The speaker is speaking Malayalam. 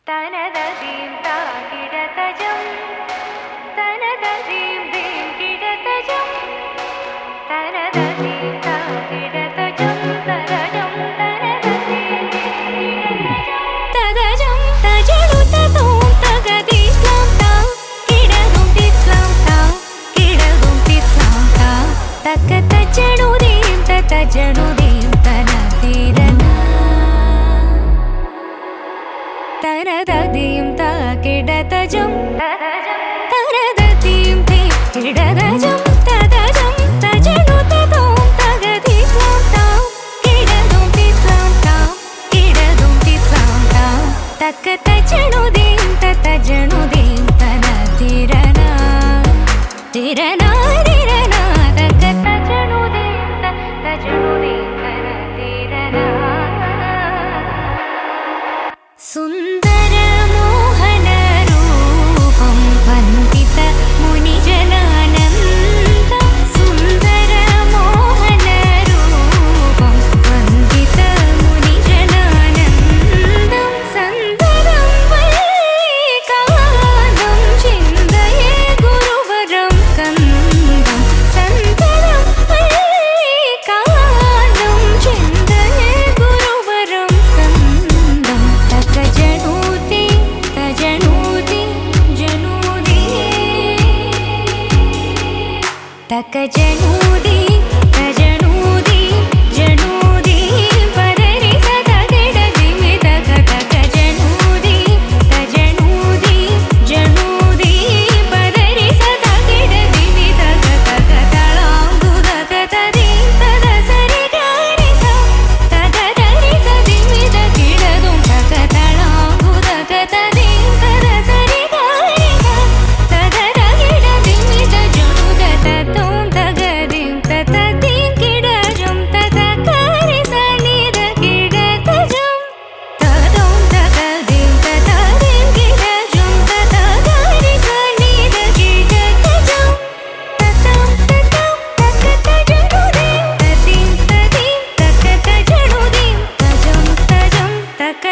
തനതീം താകിടതജം തനതീം ദീം കിടതജം തനതീം താകിടതജം തരജം തനതീം തദജം തജലു തതോം തഗദിസ്ലാം താ കിടതും തിസ്ലാം താ കിടതും തിസ്ലാം താ തക തജനുദീം തജനുദീം തനതീരന തനതീം താകിടതജം തനതീം ദീം കിടതജം തദജം തജനു തതോം തഗദിസ്ലാം താ കിടതും തിസ്ലാം താ കിടതും തിസ്ലാം താ തക തജനുദീം തജനുദീം തനതീരന തിരന തിരന തക തജനുദീം തജനുദീം തനതീരന സുന്ദര മോഹന രൂപം വന്ദിത മുനിജനാനന്ദ സുന്ദര മോഹന രൂപം വന്ദിത മുനിജനാനന്ദം സന്ദരം വൈകാന്തം ചിന്തയേ ഗുരുവരം സ്കന്ദം സന്ദരം വൈകാന്തം ചിന്തയേ ഗുരുവരം സ്കന്ദം തജനൂതി തജനൂതി ജനൂതി തജനൂതി തജനൂതി ജനൂതി പരരി സദഗിടതി മിതക തജനൂതി തജനൂതി ജനൂതി പരരി സദഗിടതി മിതക തക തളാംഗുദക തദീ തദ സരി ഗരി സ തദ ദരി സദി മിത കിടതും തക തളാംഗുദക തദീ തദ സരി ഗരി സ തദ ദഗിടതി മിത ജനുദ തതോം തഗദീം തതദീം കിടജം തത ഗരി സ നിദ കിടതജം തതോം തഗദീം തതദീം കിടജം തത ഗരി സ നിദ കിടതജം തതം തതം തക തജനുദീം തദീം തദീം തക തജനുദീം തജം തജം തക